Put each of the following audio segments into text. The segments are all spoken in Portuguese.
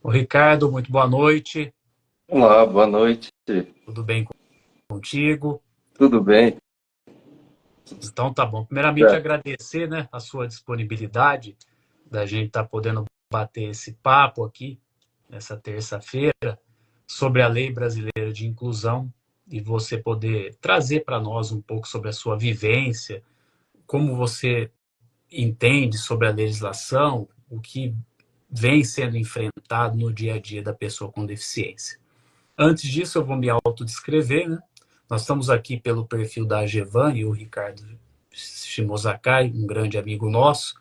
Ô, Ricardo, muito boa noite. Olá, boa noite. Tudo bem contigo? Tudo bem? Então tá bom. Primeiramente Certo. agradecer, né, a sua disponibilidade da gente estar podendo bater esse papo aqui nessa terça-feira sobre a Lei Brasileira de Inclusão e você poder trazer para nós um pouco sobre a sua vivência, como você entende sobre a legislação, o que vem sendo enfrentado no dia a dia da pessoa com deficiência. Antes disso, eu vou me autodescrever, né? Nós estamos aqui pelo perfil da Gevan e o Ricardo Shimozakai, um grande amigo nosso.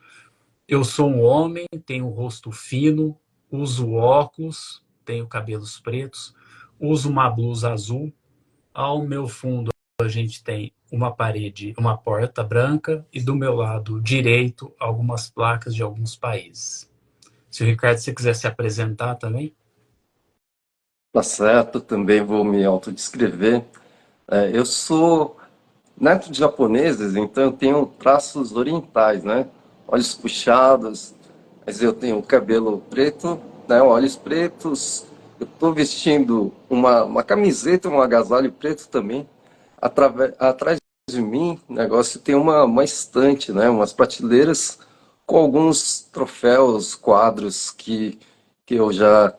Eu sou um homem, tenho um rosto fino, uso óculos, tenho cabelos pretos, uso uma blusa azul. Ao meu fundo, a gente tem uma parede, uma porta branca e do meu lado direito, algumas placas de alguns países. Se o Ricardo, se quiser se apresentar também. Tá certo, também vou me autodescrever. Eu sou neto de japoneses, então eu tenho traços orientais, né? Olhos puxados, mas eu tenho cabelo preto, né? Olhos pretos. Eu estou vestindo uma camiseta, um agasalho preto também. Atrás de mim, o negócio tem uma estante, né? Umas prateleiras com alguns troféus, quadros que eu já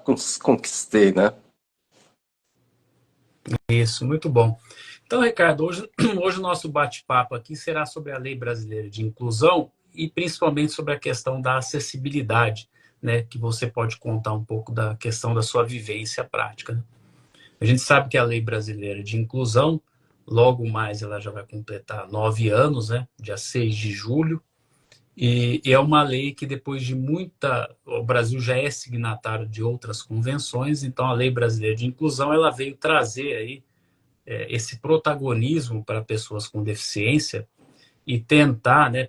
conquistei, né? Isso, muito bom. Então, Ricardo, hoje o nosso bate-papo aqui será sobre a Lei Brasileira de Inclusão e principalmente sobre a questão da acessibilidade, né, que você pode contar um pouco da questão da sua vivência prática. Né? A gente sabe que a Lei Brasileira de Inclusão, logo mais ela já vai completar 9 anos, né, dia 6 de julho, e é uma lei que depois de muita... O Brasil já é signatário de outras convenções, então a Lei Brasileira de Inclusão ela veio trazer aí esse protagonismo para pessoas com deficiência e tentar, né,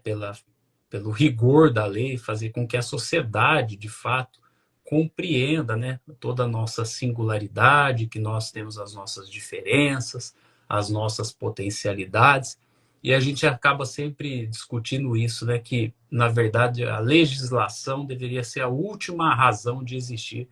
pelo rigor da lei, fazer com que a sociedade, de fato, compreenda, né, toda a nossa singularidade, que nós temos as nossas diferenças, as nossas potencialidades, e a gente acaba sempre discutindo isso, né, que, na verdade, a legislação deveria ser a última razão de existir,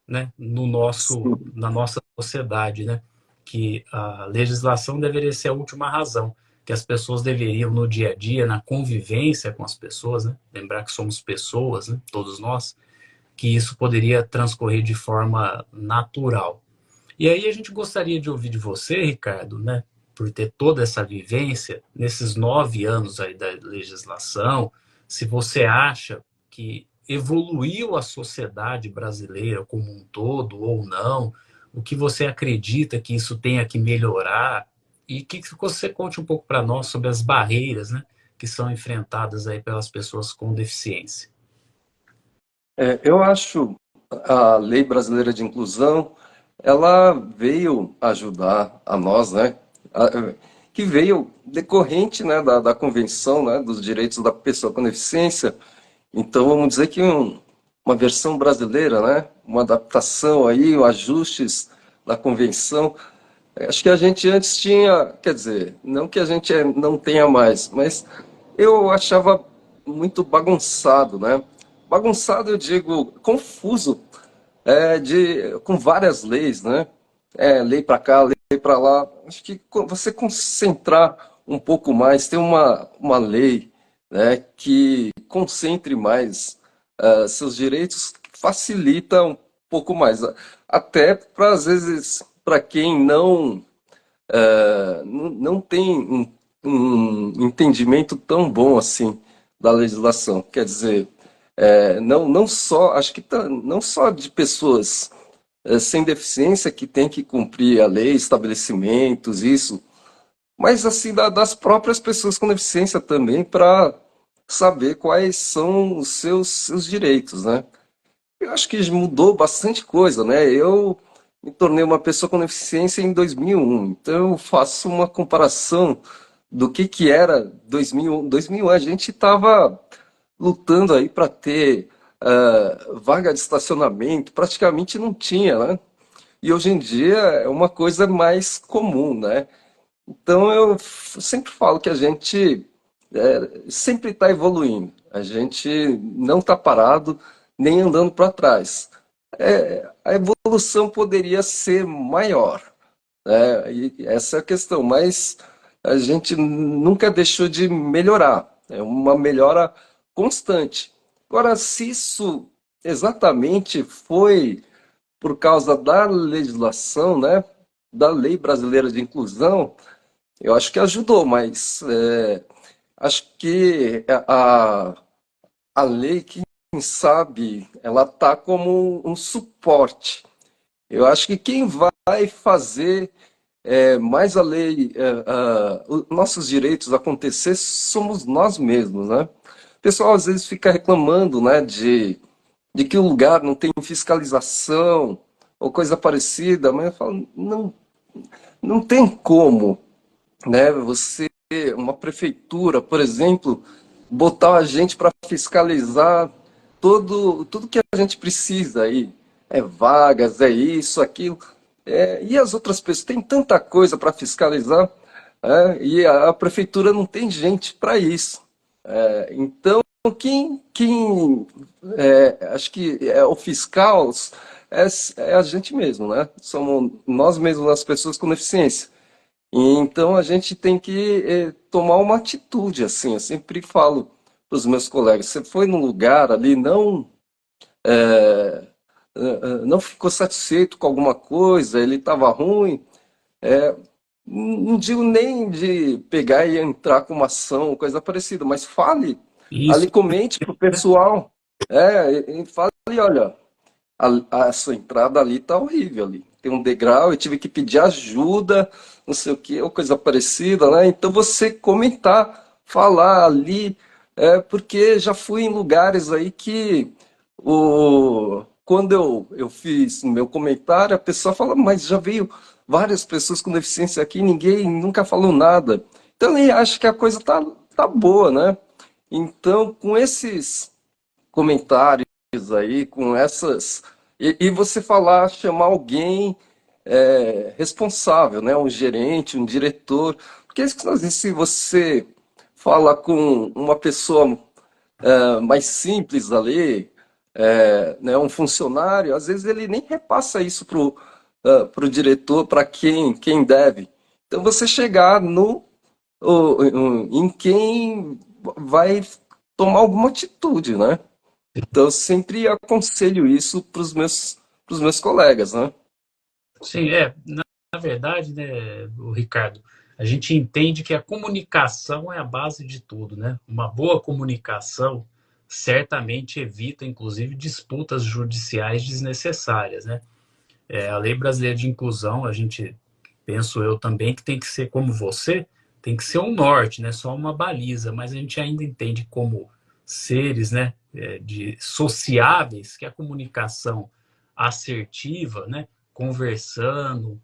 né, no nosso, Sim. na nossa sociedade, né, que a legislação deveria ser a última razão, que as pessoas deveriam no dia a dia, na convivência com as pessoas, né, lembrar que somos pessoas, né, todos nós, que isso poderia transcorrer de forma natural. E aí a gente gostaria de ouvir de você, Ricardo, né, por ter toda essa vivência nesses 9 anos aí da legislação, se você acha que evoluiu a sociedade brasileira como um todo ou não, o que você acredita que isso tenha que melhorar e que você conte um pouco para nós sobre as barreiras, né, que são enfrentadas aí pelas pessoas com deficiência. Eu acho a Lei Brasileira de Inclusão, ela veio ajudar a nós, né? Que veio decorrente, né, da Convenção, né, dos Direitos da Pessoa com Deficiência. Então, vamos dizer que uma versão brasileira, né? Uma adaptação aí, ajustes da Convenção. Acho que a gente antes tinha, quer dizer, não que a gente não tenha mais, mas eu achava muito bagunçado, né? Bagunçado, eu digo, confuso, com várias leis, né? Lei para cá, lei para lá. Acho que você concentrar um pouco mais, ter uma lei, né, que concentre mais seus direitos, facilita um pouco mais. Até para, às vezes, para quem não tem um entendimento tão bom assim da legislação. Quer dizer, não só, acho que não só de pessoas sem deficiência que tem que cumprir a lei, estabelecimentos, isso, mas assim das próprias pessoas com deficiência também para saber quais são os seus direitos, né? Eu acho que mudou bastante coisa, né? Eu me tornei uma pessoa com deficiência em 2001, então eu faço uma comparação do que era 2001. 2001 a gente estava lutando aí para ter vaga de estacionamento, praticamente não tinha, né? E hoje em dia é uma coisa mais comum, né? Então eu sempre falo que a gente sempre está evoluindo, a gente não está parado nem andando para trás. a evolução poderia ser maior, né? E essa é a questão, mas a gente nunca deixou de melhorar, é uma melhora constante. Agora, se isso exatamente foi por causa da legislação, né, da Lei Brasileira de Inclusão, eu acho que ajudou, mas acho que a lei, quem sabe, ela está como um suporte. Eu acho que quem vai fazer mais a lei, os nossos direitos acontecer somos nós mesmos, né? O pessoal às vezes fica reclamando, né, de que o lugar não tem fiscalização ou coisa parecida, mas eu falo, não, não tem como, né? Você, uma prefeitura, por exemplo, botar a gente para fiscalizar tudo que a gente precisa aí. É vagas, é isso, aquilo. E as outras pessoas? Tem tanta coisa para fiscalizar, e a prefeitura não tem gente para isso. Então, acho que é o fiscal é, é a gente mesmo, né? Somos nós mesmos as pessoas com deficiência. Então a gente tem que tomar uma atitude, assim. Eu sempre falo para os meus colegas: você foi num lugar ali, não ficou satisfeito com alguma coisa, ele estava ruim, não digo nem de pegar e entrar com uma ação, coisa parecida, mas fale Isso, ali, comente para o né? pessoal, e fale, olha, a sua entrada ali tá horrível ali. Tem um degrau, eu tive que pedir ajuda, não sei o que, ou coisa parecida, né? Então você comentar, falar ali, porque já fui em lugares aí que quando eu fiz o meu comentário, a pessoa fala, mas já veio várias pessoas com deficiência aqui, ninguém nunca falou nada. Então eu acho que a coisa tá boa, né? Então, com esses comentários aí, com essas. E você falar, chamar alguém responsável, né? Um gerente, um diretor. Porque às vezes, se você fala com uma pessoa mais simples ali, né, um funcionário, às vezes ele nem repassa isso pro diretor, para quem deve. Então você chegar em quem vai tomar alguma atitude, né? Então, eu sempre aconselho isso pros meus colegas, né? Sim, na verdade, né, o Ricardo, a gente entende que a comunicação é a base de tudo, né? Uma boa comunicação certamente evita, inclusive, disputas judiciais desnecessárias, né? A Lei Brasileira de Inclusão, a gente, penso eu também, que tem que ser como você, tem que ser um norte, né? Só uma baliza, mas a gente ainda entende como seres, né, de sociáveis, que a comunicação assertiva, né, conversando,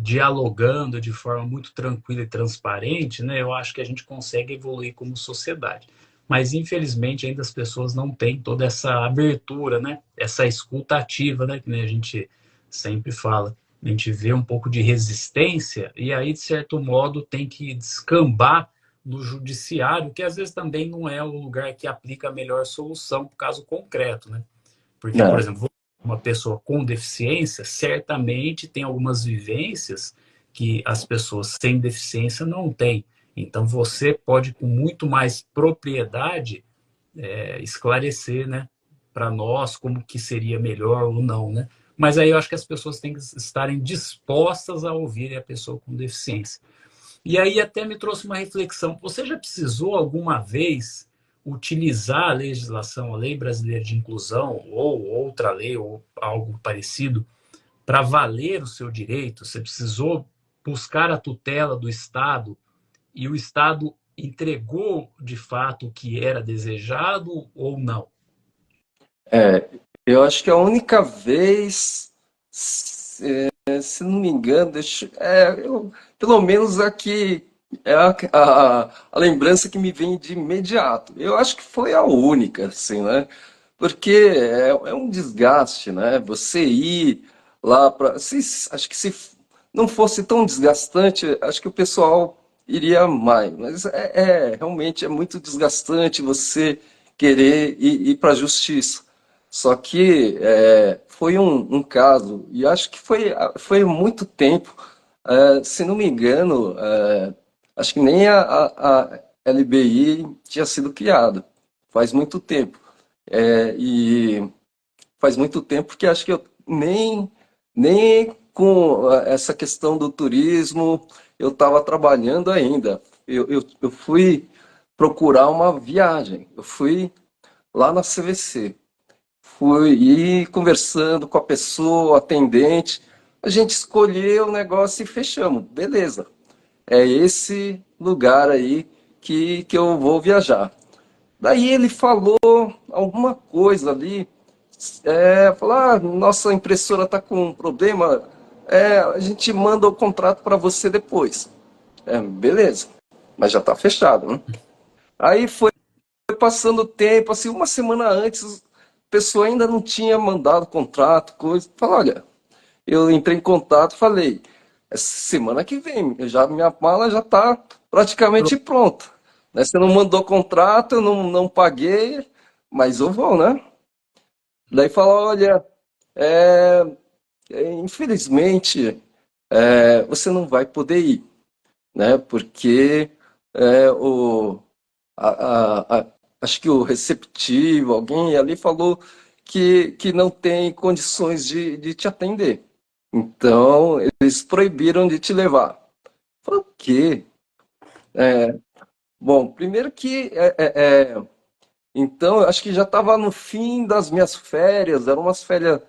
dialogando de forma muito tranquila e transparente, né, eu acho que a gente consegue evoluir como sociedade. Mas, infelizmente, ainda as pessoas não têm toda essa abertura, né, essa escuta ativa, né, que né, a gente sempre fala. A gente vê um pouco de resistência e aí, de certo modo, tem que descambar no judiciário, que às vezes também não é o lugar que aplica a melhor solução para o caso concreto, né? Porque, por Não. exemplo, uma pessoa com deficiência certamente tem algumas vivências que as pessoas sem deficiência não têm. Então, você pode, com muito mais propriedade, esclarecer, né, para nós como que seria melhor ou não, né? Mas aí eu acho que as pessoas têm que estarem dispostas a ouvir a pessoa com deficiência. E aí até me trouxe uma reflexão. Você já precisou alguma vez utilizar a legislação, a Lei Brasileira de Inclusão, ou outra lei, ou algo parecido, para valer o seu direito? Você precisou buscar a tutela do Estado e o Estado entregou de fato o que era desejado ou não? É, eu acho que a única vez, se não me engano, pelo menos aqui é a lembrança que me vem de imediato. Eu acho que foi a única, assim, né? Porque é um desgaste, né? Você ir lá para. Acho que se não fosse tão desgastante, acho que o pessoal iria mais. Mas realmente é muito desgastante você querer ir para a justiça. Só que foi um caso, e acho que foi muito tempo, se não me engano, acho que nem a LBI tinha sido criada, faz muito tempo. E faz muito tempo que acho que eu nem com essa questão do turismo eu estava trabalhando ainda. Eu fui procurar uma viagem, eu fui lá na CVC. Fui ir conversando com a pessoa, atendente. A gente escolheu o negócio e fechamos. Beleza. É esse lugar aí que eu vou viajar. Daí ele falou alguma coisa ali. Falou: nossa impressora está com um problema. A gente manda o contrato para você depois. Beleza. Mas já está fechado, né? Aí foi passando o tempo, assim, uma semana antes, a pessoa ainda não tinha mandado contrato, coisa. Falei: olha, eu entrei em contato, falei, essa semana que vem, minha mala já está praticamente pronta. Né? Você não mandou contrato, eu não paguei, mas eu vou, né? Daí fala: olha, é, infelizmente, você não vai poder ir, né? Porque é, o, acho que o receptivo, alguém ali falou que não tem condições de te atender. Então, eles proibiram de te levar. Falei: o quê? Bom, primeiro que então, eu acho que já estava no fim das minhas férias, eram umas férias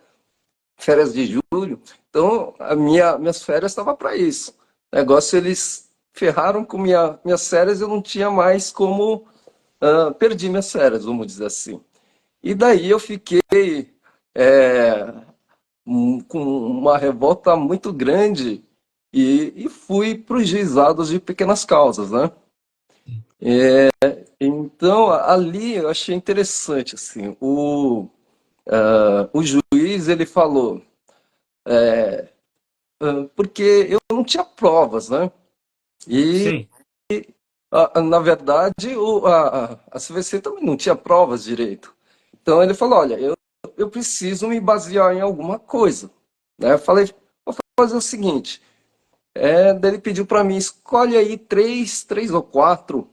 de julho, então minhas férias estavam para isso. O negócio, eles ferraram com minhas férias, eu não tinha mais como, perdi minhas férias, vamos dizer assim. E daí eu fiquei é, com uma revolta muito grande e fui para os juizados de pequenas causas, né? Então, ali eu achei interessante, assim, o juiz, ele falou, porque eu não tinha provas, né? E, Sim. na verdade, a CVC também não tinha provas direito. Então, ele falou: olha, eu preciso me basear em alguma coisa. Né? Eu falei: vou fazer o seguinte, daí ele pediu para mim: escolhe aí três ou quatro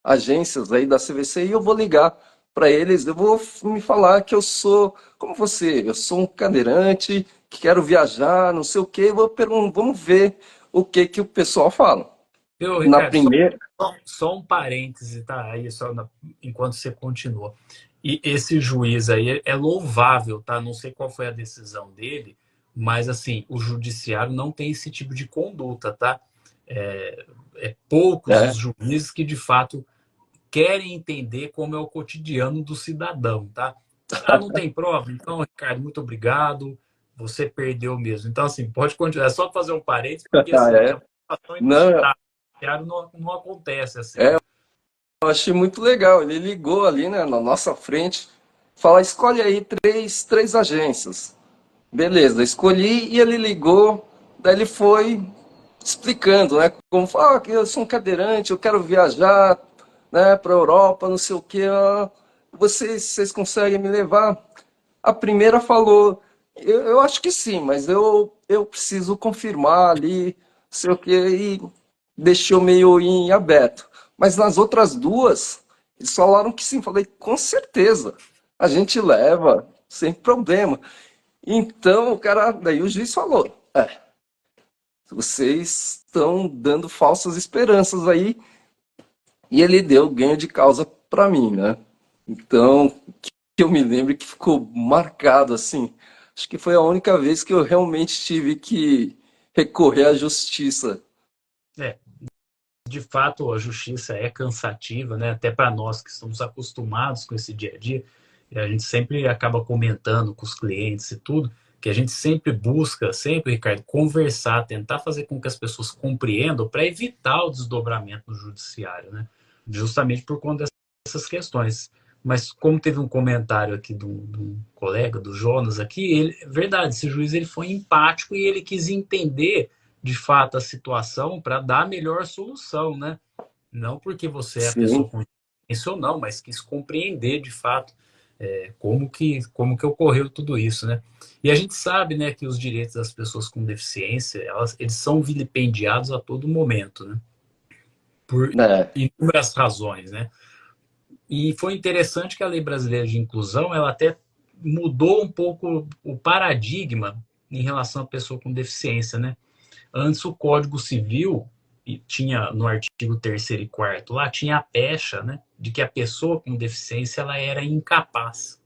agências aí da CVC e eu vou ligar para eles. Eu vou me falar que eu sou, como você, eu sou um cadeirante, que quero viajar, não sei o quê. Vou perguntar, vamos ver o que que o pessoal fala. Viu, Na Ricardo, primeira, só um parêntese, tá? Aí enquanto você continua. E esse juiz aí é louvável, tá? Não sei qual foi a decisão dele, mas assim, o judiciário não tem esse tipo de conduta, tá? É poucos os é, juízes que de fato querem entender como é o cotidiano do cidadão, tá? Ah, não tem prova? Então, Ricardo, muito obrigado. Você perdeu mesmo. Então, assim, pode continuar. É só fazer um parênteses, porque assim, é é, uma situação não, inusitada. Não acontece assim, né? eu achei muito legal. Ele ligou ali, né, na nossa frente, fala: escolhe aí três agências. Beleza, escolhi e ele ligou, daí ele foi explicando, né? Como fala: que eu sou um cadeirante, eu quero viajar, né, para a Europa, não sei o quê. Vocês conseguem me levar? A primeira falou: eu acho que sim, mas eu preciso confirmar ali, não sei o quê, e deixou meio em aberto. Mas nas outras duas, eles falaram que sim. Falei: com certeza, a gente leva, sem problema. Então, o cara, daí o juiz falou: vocês estão dando falsas esperanças aí, e ele deu ganho de causa para mim, né? Então, que eu me lembro que ficou marcado assim. Acho que foi a única vez que eu realmente tive que recorrer à justiça. É, de fato, a justiça é cansativa, né? Até para nós que estamos acostumados com esse dia a dia, e a gente sempre acaba comentando com os clientes e tudo, que a gente sempre busca, sempre, Ricardo, conversar, tentar fazer com que as pessoas compreendam para evitar o desdobramento no judiciário, né? Justamente por conta dessas questões. Mas como teve um comentário aqui do colega, do Jonas aqui, verdade, esse juiz ele foi empático e ele quis entender de fato a situação para dar a melhor solução, né? Não porque você é a pessoa Sim, com isso ou não, mas quis compreender de fato. Como que ocorreu tudo isso, né? E a gente sabe, né, que os direitos das pessoas com deficiência, eles são vilipendiados a todo momento, né? Por né? inúmeras razões, né? E foi interessante que a Lei Brasileira de Inclusão, ela até mudou um pouco o paradigma em relação à pessoa com deficiência, né? Antes o Código Civil e tinha no artigo 3º e 4º lá tinha a pecha, né, de que a pessoa com deficiência ela era incapaz.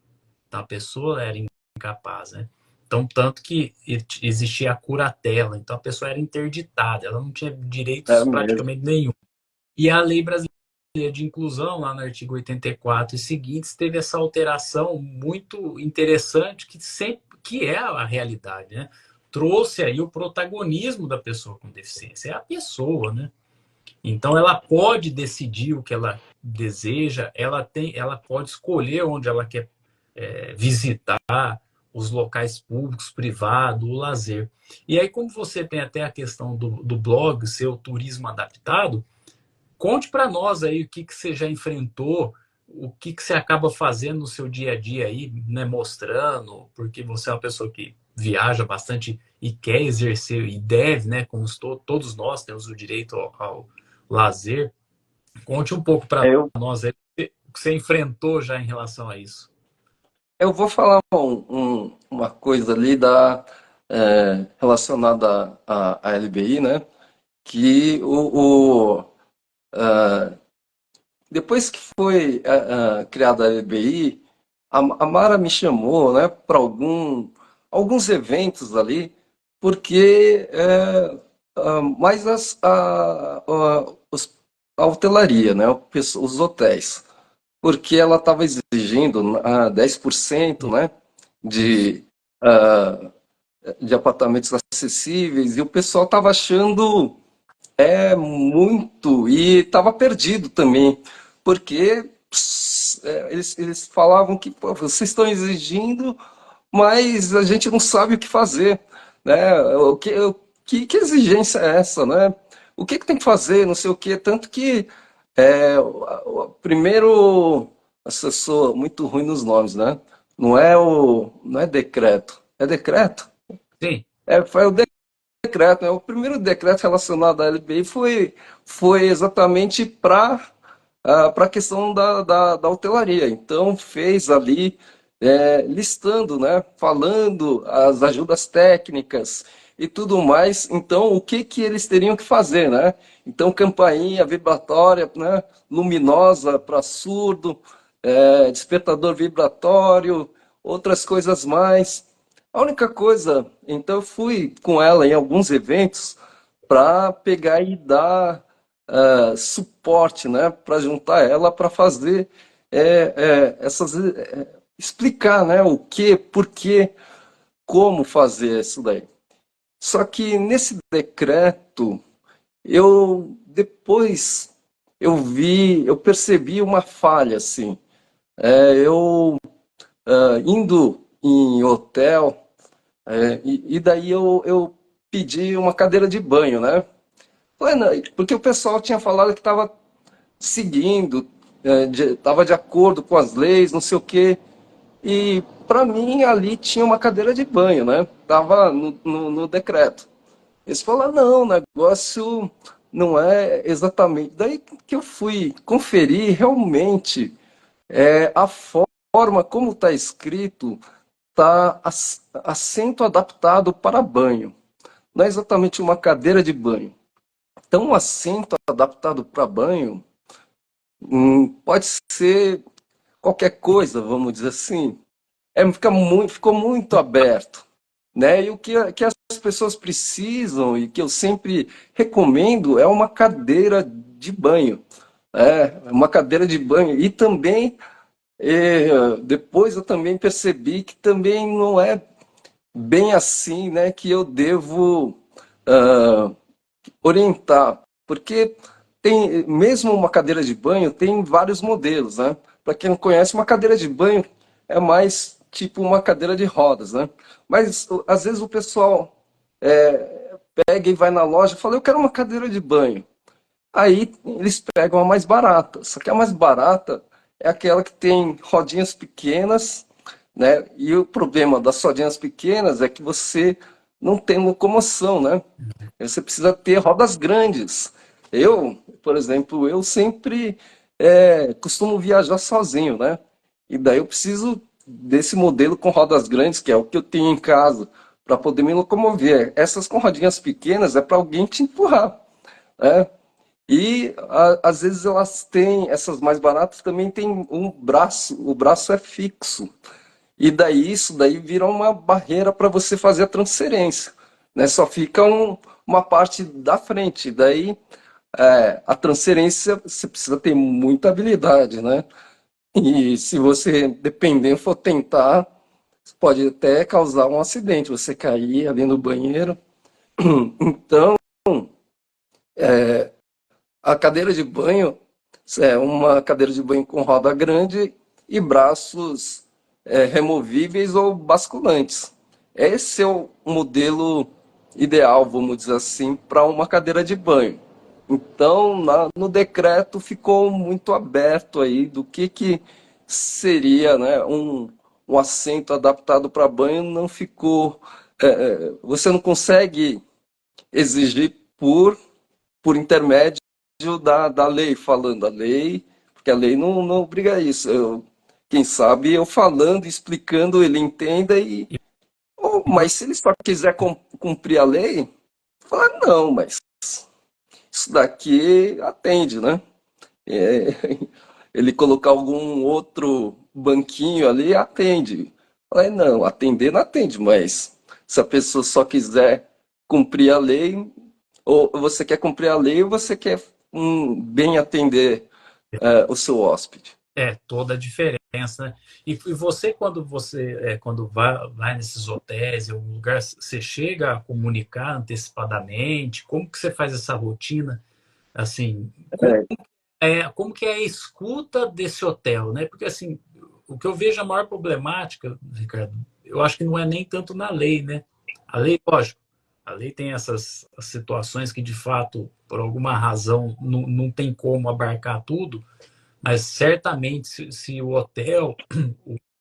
Então, a pessoa era incapaz, né? Então, tanto que existia a curatela, então a pessoa era interditada, ela não tinha É direitos mesmo. praticamente nenhum. E a Lei Brasileira de Inclusão, lá no artigo 84 e seguintes, teve essa alteração muito interessante que é a realidade, né? Trouxe aí o protagonismo da pessoa com deficiência, é a pessoa, né? Então ela pode decidir o que ela deseja, ela pode escolher onde ela quer visitar, os locais públicos, privados, o lazer. E aí, como você tem até a questão do blog, seu turismo adaptado, conte para nós aí o que você já enfrentou, o que você acaba fazendo no seu dia a dia aí, né, mostrando, porque você é uma pessoa que viaja bastante e quer exercer, e deve, né, como todos nós temos o direito ao lazer. Conte um pouco para Eu, nós aí o que você enfrentou já em relação a isso. eu vou falar uma coisa ali relacionada à LBI, né? Que depois que foi criada a LBI, a Mara me chamou, né, para alguns eventos ali, porque mais a hotelaria, né, os hotéis, porque ela estava exigindo 10%, né, Isso. de, ah, de apartamentos acessíveis, e o pessoal estava achando muito, e estava perdido também, porque eles falavam que pô, vocês estão exigindo, mas a gente não sabe o que fazer, né? Que exigência é essa, né? O que tem que fazer, não sei o quê, tanto que o primeiro assessor, muito ruim nos nomes, né? Não é decreto, é decreto? Sim, Foi o decreto, né? O primeiro decreto relacionado à LBI foi exatamente para a questão da hotelaria. Então, fez ali, listando, né? Falando as ajudas técnicas e tudo mais. Então, o que eles teriam que fazer, né? Então, campainha vibratória, né? Luminosa para surdo, despertador vibratório, outras coisas mais. A única coisa, então eu fui com ela em alguns eventos para pegar e dar suporte, né, para juntar ela para fazer explicar, né, o que, por que, como fazer isso daí. Só que nesse decreto, eu depois eu percebi uma falha, assim. Eu indo em hotel. E daí eu pedi uma cadeira de banho, né? Falei, não, porque o pessoal tinha falado que estava seguindo, estava de acordo com as leis, não sei o quê. E para mim ali tinha uma cadeira de banho, né? Tava no decreto. Eles falaram, não, o negócio não é exatamente. Daí que eu fui conferir realmente a forma como está escrito, está assento adaptado para banho. Não é exatamente uma cadeira de banho. Então, um assento adaptado para banho pode ser qualquer coisa, vamos dizer assim. Ficou muito aberto. Né? E o que as pessoas precisam e que eu sempre recomendo é uma cadeira de banho. Uma cadeira de banho. E também, depois eu também percebi que também não é bem assim, né, que eu devo ah, orientar, porque tem mesmo uma cadeira de banho tem vários modelos, né? Para quem não conhece, uma cadeira de banho é mais tipo uma cadeira de rodas, né? Mas às vezes o pessoal pega e vai na loja e fala, eu quero uma cadeira de banho. Aí eles pegam a mais barata, só que a mais barata é aquela que tem rodinhas pequenas, né? E o problema das rodinhas pequenas é que você não tem locomoção, né? Você precisa ter rodas grandes. Eu, por exemplo, eu sempre costumo viajar sozinho, né? E daí eu preciso desse modelo com rodas grandes, que é o que eu tenho em casa, para poder me locomover. Essas com rodinhas pequenas é para alguém te empurrar, né? E às vezes elas têm, essas mais baratas também tem um braço, o braço é fixo. E daí isso daí vira uma barreira para você fazer a transferência, né? Só fica uma parte da frente. Daí a transferência você precisa ter muita habilidade, né? E se você, dependendo, for tentar, pode até causar um acidente, você cair ali no banheiro. Então, a cadeira de banho é uma cadeira de banho com roda grande e braços removíveis ou basculantes. Esse é o modelo ideal, vamos dizer assim, para uma cadeira de banho. Então, no decreto ficou muito aberto aí do que seria, né, um assento adaptado para banho, não ficou. Você não consegue exigir por intermédio da lei, falando a lei, porque a lei não obriga a isso. Quem sabe eu falando, explicando, ele entenda E, e mas se ele só quiser cumprir a lei, fala, não, mas isso daqui atende, né? É, ele colocar algum outro banquinho ali, atende. Falei, não, atender não atende, mas se a pessoa só quiser cumprir a lei, ou você quer cumprir a lei ou você quer bem atender o seu hóspede. toda a diferença, né? E você, quando quando vai nesses hotéis, em algum lugar, você chega a comunicar antecipadamente? Como que você faz essa rotina? Assim, É, como que é a escuta desse hotel, né? Porque assim, o que eu vejo a maior problemática, Ricardo, eu acho que não é nem tanto na lei, né? A lei, lógico, a lei tem essas situações que de fato, por alguma razão, não tem como abarcar tudo, mas certamente se o hotel,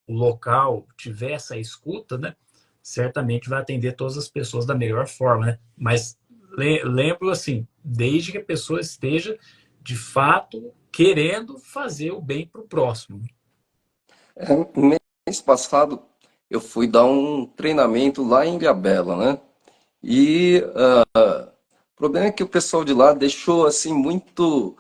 o local tiver essa escuta, né? Certamente vai atender todas as pessoas da melhor forma, né? Mas lembro assim, desde que a pessoa esteja de fato querendo fazer o bem para o próximo. mês passado eu fui dar um treinamento lá em Ilhabela, né? E o problema é que o pessoal de lá deixou assim muito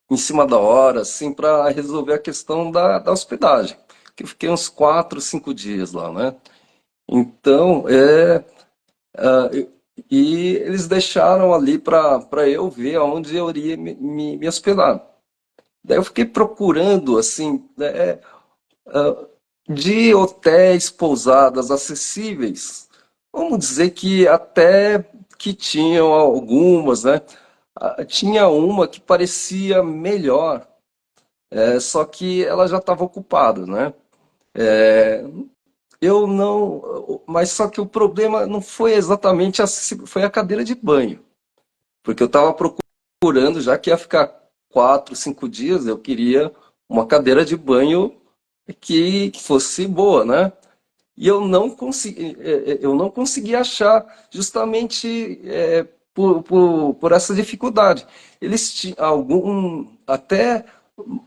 em cima da hora, assim, para resolver a questão da hospedagem. Que eu fiquei uns 4, 5 dias lá, né? Então, e eles deixaram ali para eu ver aonde eu iria me hospedar. Daí eu fiquei procurando, assim, de hotéis, pousadas acessíveis. Vamos dizer que até que tinham algumas, né? Tinha uma que parecia melhor, só que ela já estava ocupada, né? Eu não, mas só que o problema não foi exatamente foi a cadeira de banho, porque eu estava procurando, já que ia ficar 4, 5 dias, eu queria uma cadeira de banho que fosse boa, né? E eu não consegui achar justamente por essa dificuldade. Eles tinham até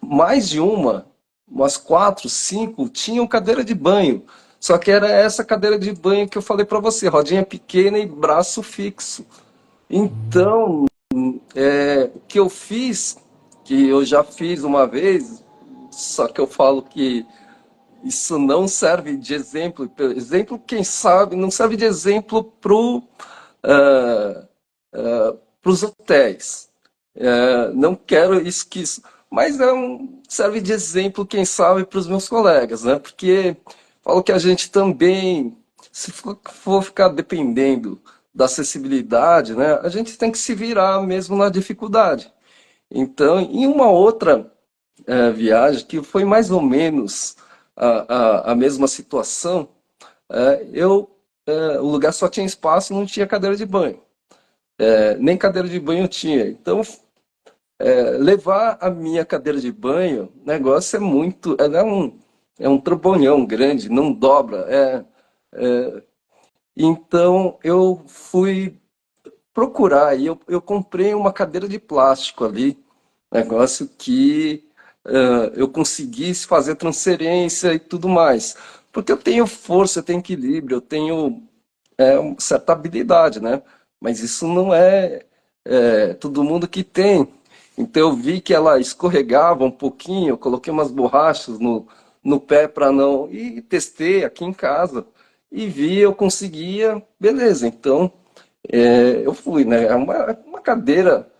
mais de umas 4, 5, tinham cadeira de banho. Só que era essa cadeira de banho que eu falei para você, rodinha pequena e braço fixo. Então, o que eu fiz, que eu já fiz uma vez, só que eu falo que isso não serve de exemplo. Exemplo, quem sabe, não serve de exemplo para os hotéis. Não quero isso que isso. Mas serve de exemplo, quem sabe, para os meus colegas, né? Porque falo que a gente também, se for ficar dependendo da acessibilidade, né? A gente tem que se virar mesmo na dificuldade. Então, em uma outra viagem, que foi mais ou menos a mesma situação, o lugar só tinha espaço, não tinha cadeira de banho. Nem cadeira de banho tinha. Então, levar a minha cadeira de banho, o negócio é muito. Ela é um trambolhão grande, não dobra. Então eu fui procurar e eu comprei uma cadeira de plástico ali, negócio que eu conseguisse fazer transferência e tudo mais. Porque eu tenho força, eu tenho equilíbrio, eu tenho uma certa habilidade, né? Mas isso não é todo mundo que tem. Então eu vi que ela escorregava um pouquinho, eu coloquei umas borrachas no pé para não. E testei aqui em casa. E vi, eu conseguia, beleza. Então eu fui, né? É uma cadeira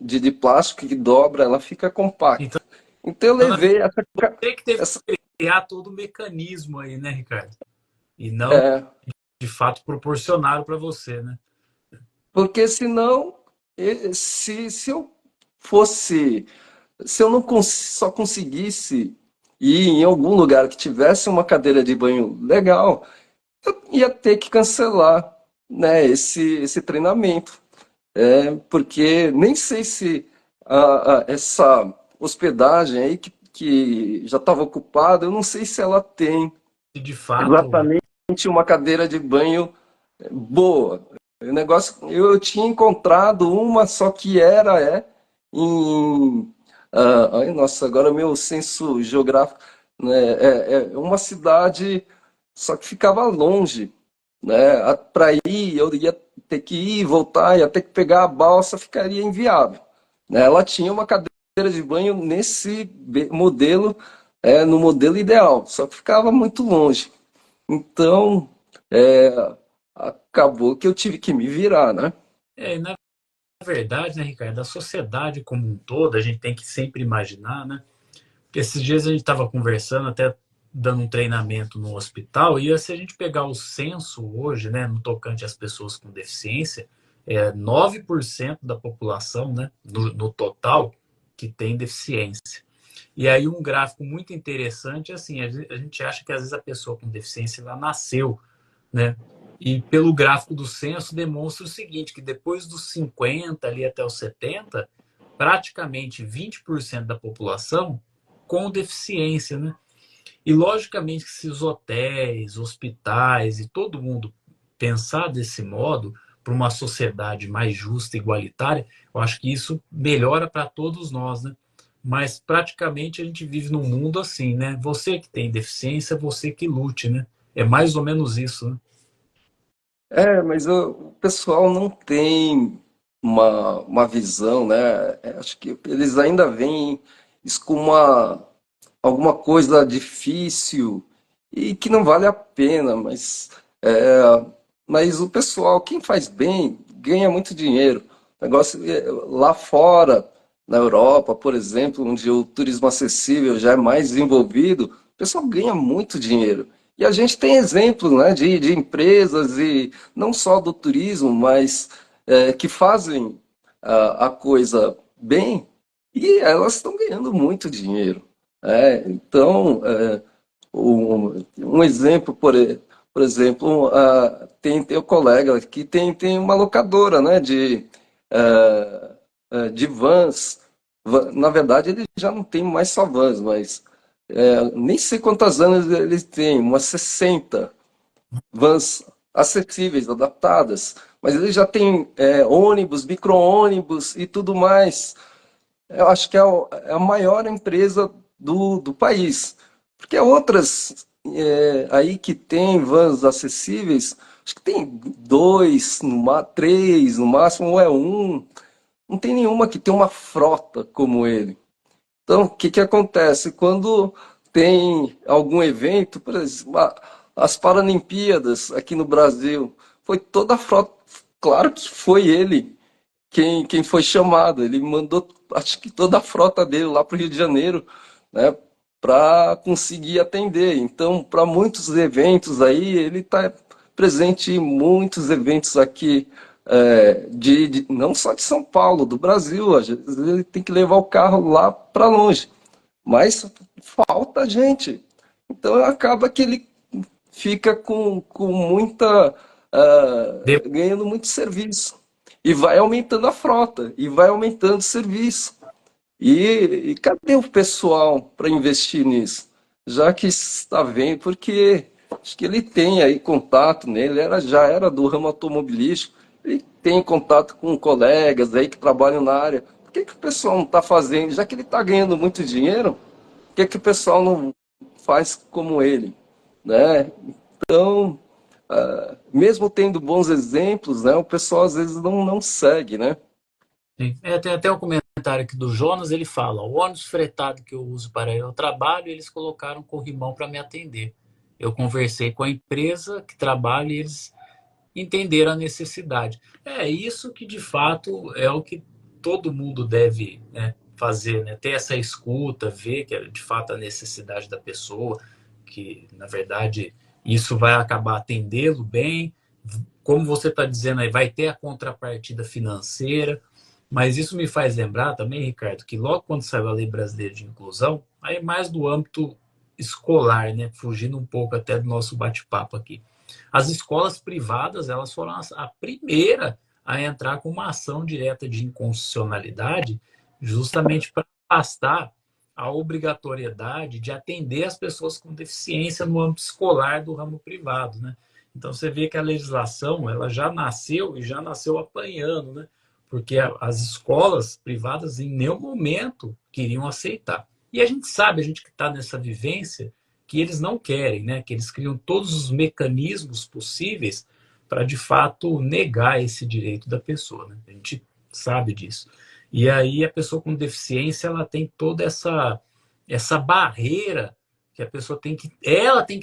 de plástico que dobra, ela fica Então, compacta. Então eu na verdade, levei você que teve essa que criar todo o mecanismo aí, né, Ricardo? E não, é, de fato, proporcionaram para você, né? porque senão, se eu fosse, se eu não só conseguisse ir em algum lugar que tivesse uma cadeira de banho legal, eu ia ter que cancelar, né, esse treinamento. Porque nem sei se essa hospedagem aí que já estava ocupada, eu não sei se ela tem E de fato, exatamente uma cadeira de banho boa. O negócio, eu tinha encontrado uma, só que em. Ai, nossa, agora meu senso geográfico, né, é uma cidade, só que ficava longe, né? Para ir, eu ia ter que ir, voltar, ia ter que pegar a balsa, ficaria inviável, né? Ela tinha uma cadeira de banho nesse modelo, no modelo ideal, só que ficava muito longe. Então, acabou que eu tive que me virar, né? na verdade, né, Ricardo, a sociedade como um todo, a gente tem que sempre imaginar, né? Porque esses dias a gente estava conversando, até dando um treinamento no hospital, e se a gente pegar o censo hoje, né, no tocante às pessoas com deficiência, 9% da população, né, no total, que tem deficiência. E aí um gráfico muito interessante, assim, a gente acha que às vezes a pessoa com deficiência ela nasceu, né? E pelo gráfico do censo demonstra o seguinte, que depois dos 50 ali até os 70, praticamente 20% da população com deficiência, né? E logicamente que se os hotéis, hospitais e todo mundo pensar desse modo para uma sociedade mais justa e igualitária, eu acho que isso melhora para todos nós, né? Mas praticamente a gente vive num mundo assim, né? Você que tem deficiência, você que lute, né? É mais ou menos isso, né? Mas o pessoal não tem uma visão, né? Acho que eles ainda veem isso como alguma coisa difícil e que não vale a pena, mas o pessoal, quem faz bem, ganha muito dinheiro. O negócio lá fora, na Europa, por exemplo, onde o turismo acessível já é mais desenvolvido, o pessoal ganha muito dinheiro. E a gente tem exemplos, né, de empresas, e não só do turismo, mas que fazem a coisa bem e elas estão ganhando muito dinheiro. Então, um exemplo, por exemplo, tem o colega que tem uma locadora, né, de vans. Na verdade, ele já não tem mais só vans, mas nem sei quantas anos ele tem, umas 60 vans acessíveis, adaptadas. Mas ele já tem ônibus, micro-ônibus e tudo mais. Eu acho que é a maior empresa do país. Porque outras aí que tem vans acessíveis, acho que tem dois, três, no máximo, ou é um. Não tem nenhuma que tem uma frota como ele. Então, o que acontece? Quando tem algum evento, por exemplo, as Paralimpíadas aqui no Brasil, foi toda a frota. Claro que foi ele quem foi chamado. Ele mandou, acho que toda a frota dele lá para o Rio de Janeiro, né, para conseguir atender. Então, para muitos eventos aí, ele está presente em muitos eventos aqui, não só de São Paulo, do Brasil. Às vezes ele tem que levar o carro lá para longe, mas falta gente. Então, acaba que ele fica com muita, ganhando muito serviço. e vai aumentando a frota, e vai aumentando o serviço. E cadê o pessoal para investir nisso? Já que está vendo, porque acho que ele tem aí contato nele, já era do ramo automobilístico, ele tem contato com colegas aí que trabalham na área. Por que que o pessoal não está fazendo? Já que ele está ganhando muito dinheiro, por que que o pessoal não faz como ele, né? Então, mesmo tendo bons exemplos, né, o pessoal às vezes não segue, né? Sim. Tem até um comentário aqui do Jonas, ele fala: o ônibus fretado que eu uso para ir ao trabalho, eles colocaram corrimão para me atender. Eu conversei com a empresa que trabalha e eles entenderam a necessidade. É isso que de fato é o que todo mundo deve, né, fazer, né? Ter essa escuta, ver que é de fato a necessidade da pessoa, que na verdade isso vai acabar atendê-lo bem. Como você está dizendo aí, vai ter a contrapartida financeira. Mas isso me faz lembrar também, Ricardo, que logo quando saiu a Lei Brasileira de Inclusão, aí é mais do âmbito escolar, né? Fugindo um pouco até do nosso bate-papo aqui. As escolas privadas, elas foram a primeira a entrar com uma ação direta de inconstitucionalidade, justamente para afastar a obrigatoriedade de atender as pessoas com deficiência no âmbito escolar do ramo privado, né? Então você vê que a legislação, ela já nasceu e já nasceu apanhando, né? Porque as escolas privadas em nenhum momento queriam aceitar. E a gente sabe, a gente que está nessa vivência, que eles não querem, né? Que eles criam todos os mecanismos possíveis para, de fato, negar esse direito da pessoa. Né? A gente sabe disso. E aí a pessoa com deficiência, ela tem toda essa barreira que a pessoa ela tem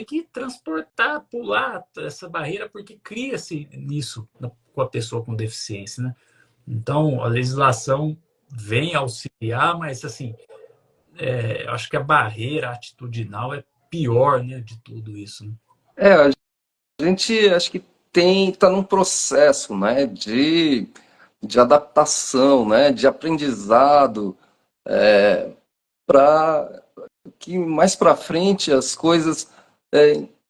que transportar, pular essa barreira, porque cria-se nisso com a pessoa com deficiência, né? Então, a legislação vem auxiliar, mas assim, acho que a barreira atitudinal é pior, né, de tudo isso. Né? A gente acho que está num processo, né, de adaptação, né, de aprendizado, para que mais para frente as coisas,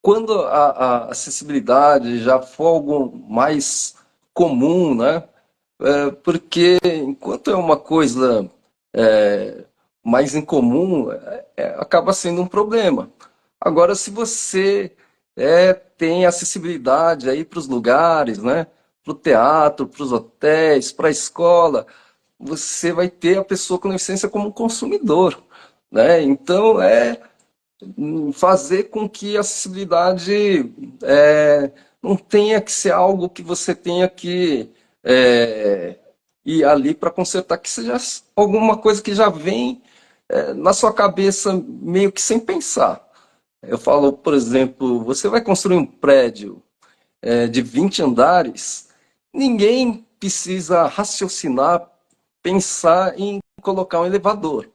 quando a acessibilidade já for algo mais comum, né, porque enquanto é uma coisa mais incomum, acaba sendo um problema. Agora, se você tem acessibilidade aí para os lugares, né, para o teatro, para os hotéis, para a escola, você vai ter a pessoa com deficiência como consumidor, né? Então, fazer com que a acessibilidade não tenha que ser algo que você tenha que ir ali para consertar, que seja alguma coisa que já vem na sua cabeça meio que sem pensar. Eu falo, por exemplo, você vai construir um prédio de 20 andares, ninguém precisa raciocinar, pensar em colocar um elevador.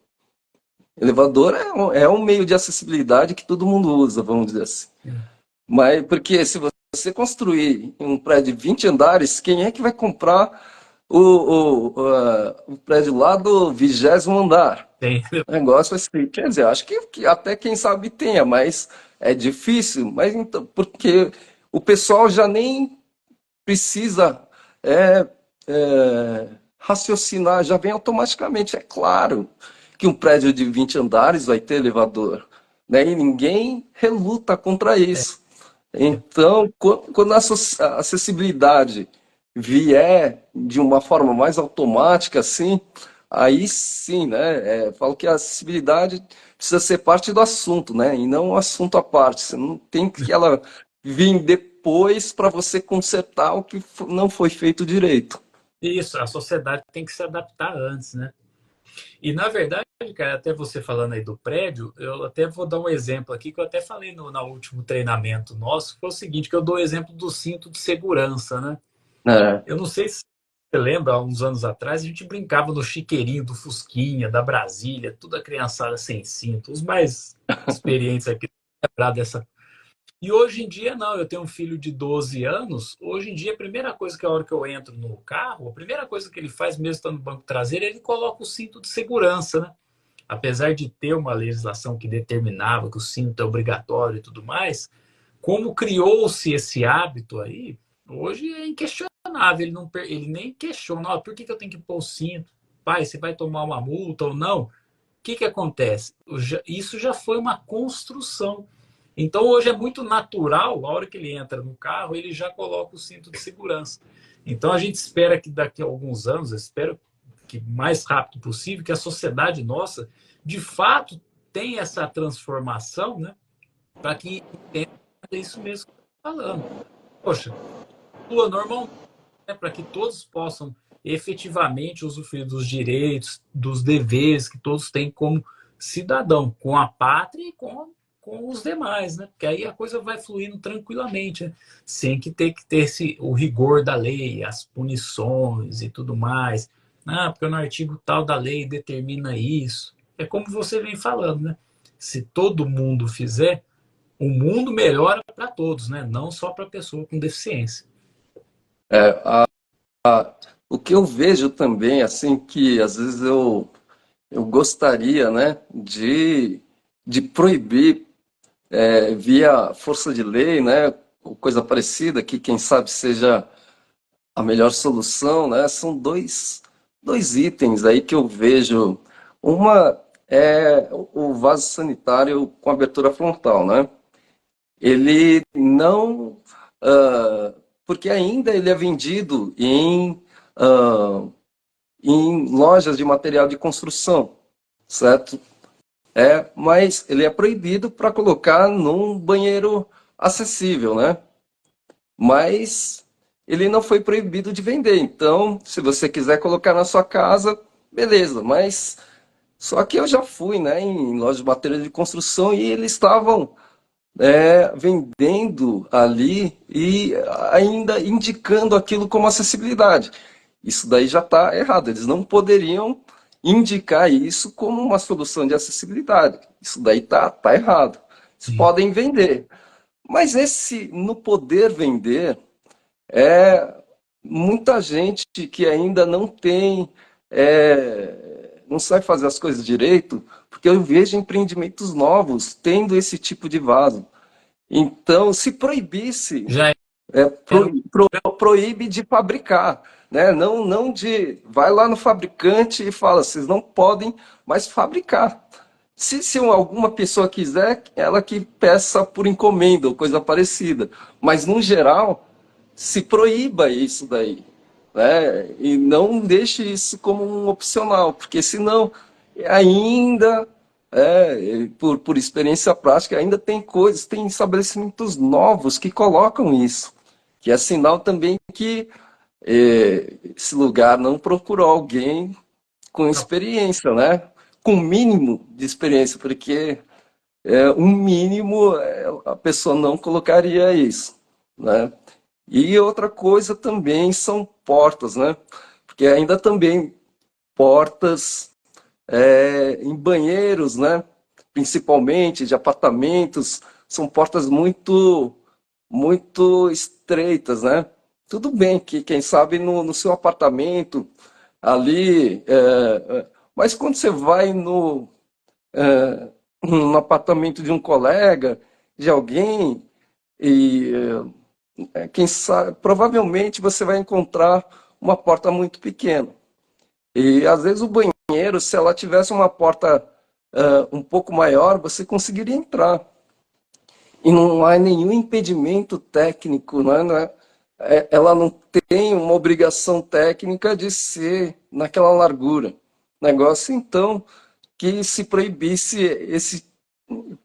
Elevador é um meio de acessibilidade que todo mundo usa, vamos dizer assim. Mas porque se você construir um prédio de 20 andares, quem é que vai comprar o prédio lá do 20º andar? Tem. O negócio vai ser, quer dizer, acho que até quem sabe tenha, mas é difícil, mas então, porque o pessoal já nem precisa é, raciocinar, já vem automaticamente. É claro que um prédio de 20 andares vai ter elevador, né? E ninguém reluta contra isso. Então, quando a acessibilidade vier de uma forma mais automática, assim, aí sim, né? Falo que a acessibilidade precisa ser parte do assunto, né? E não um assunto à parte. Você não tem que ela vir depois para você consertar o que não foi feito direito. Isso, a sociedade tem que se adaptar antes, né? E na verdade, cara, até você falando aí do prédio, eu até vou dar um exemplo aqui que eu até falei no último treinamento nosso, que é o seguinte, que eu dou o exemplo do cinto de segurança, né? É. Eu não sei se você lembra, há uns anos atrás, a gente brincava no chiqueirinho do Fusquinha, da Brasília, toda a criançada sem cinto. Os mais experientes aqui lembrar dessa. E hoje em dia, não. Eu tenho um filho de 12 anos. Hoje em dia, a primeira coisa que a hora que eu entro no carro, a primeira coisa que ele faz, mesmo estando no banco traseiro, ele coloca o cinto de segurança, né? Apesar de ter uma legislação que determinava que o cinto é obrigatório e tudo mais, como criou-se esse hábito aí, hoje é inquestionável, inquestionável, ele nem questiona, ó, por que eu tenho que pôr o cinto? Pai, você vai tomar uma multa ou não? O que acontece? Isso já foi uma construção. Então, hoje é muito natural, a hora que ele entra no carro, ele já coloca o cinto de segurança. Então, a gente espera que daqui a alguns anos, espero que mais rápido possível, que a sociedade nossa, de fato, tenha essa transformação, né? Para que entenda isso mesmo que eu estou falando. Poxa, atua normal, né, para que todos possam efetivamente usufruir dos direitos, dos deveres que todos têm como cidadão, com a pátria e com os demais, né? Porque aí a coisa vai fluindo tranquilamente, né? Sem que ter o rigor da lei, as punições e tudo mais. Ah, porque no artigo tal da lei determina isso. É como você vem falando, né? Se todo mundo fizer, o mundo melhora para todos, né? Não só para a pessoa com deficiência. É, o que eu vejo também, assim, que às vezes eu gostaria, né, de proibir via força de lei, né, ou coisa parecida, que quem sabe seja a melhor solução, né, são dois itens aí que eu vejo. Uma é o vaso sanitário com abertura frontal, né? Ele não, porque ainda ele é vendido ah, em lojas de material de construção, certo? Mas ele é proibido para colocar num banheiro acessível, né? Mas ele não foi proibido de vender. Então, se você quiser colocar na sua casa, beleza. Mas só que eu já fui, né, em lojas de material de construção e eles estavam vendendo ali e ainda indicando aquilo como acessibilidade. Isso daí já está errado. Eles não poderiam indicar isso como uma solução de acessibilidade. Isso daí tá errado. Eles Sim. podem vender. Mas esse no poder vender, muita gente que ainda não tem, não sabe fazer as coisas direito, porque eu vejo empreendimentos novos tendo esse tipo de vaso. Então, se proibisse, Já é, era. proíbe de fabricar, né? Não de vai lá no fabricante e fala, vocês não podem mais fabricar. Se alguma pessoa quiser, ela que peça por encomenda ou coisa parecida. Mas, no geral, se proíba isso daí, né? E não deixe isso como um opcional, porque senão ainda, por experiência prática, ainda tem coisas, tem estabelecimentos novos que colocam isso, que é sinal também que esse lugar não procurou alguém com experiência, né? Com mínimo de experiência, porque um mínimo a pessoa não colocaria isso, né? E outra coisa também são portas, né? Porque ainda também portas em banheiros, né? Principalmente de apartamentos, são portas muito estreitas, né? Tudo bem que, quem sabe, no seu apartamento, ali, mas quando você vai no apartamento de um colega, de alguém, e quem sabe, provavelmente você vai encontrar uma porta muito pequena. E às vezes o banheiro, se ela tivesse uma porta um pouco maior, você conseguiria entrar. E não há nenhum impedimento técnico, né? Ela não tem uma obrigação técnica de ser naquela largura. Negócio, então, que se proibisse esse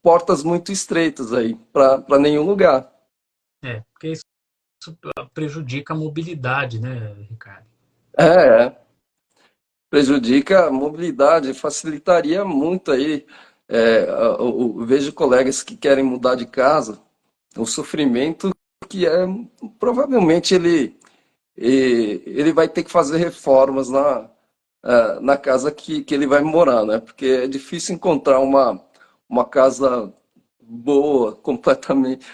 portas muito estreitas aí, para nenhum lugar. Porque isso prejudica a mobilidade, né, Ricardo? É, prejudica a mobilidade, facilitaria muito aí. Eu vejo colegas que querem mudar de casa, o sofrimento que provavelmente ele vai ter que fazer reformas na casa que ele vai morar, né? Porque é difícil encontrar uma casa boa, completamente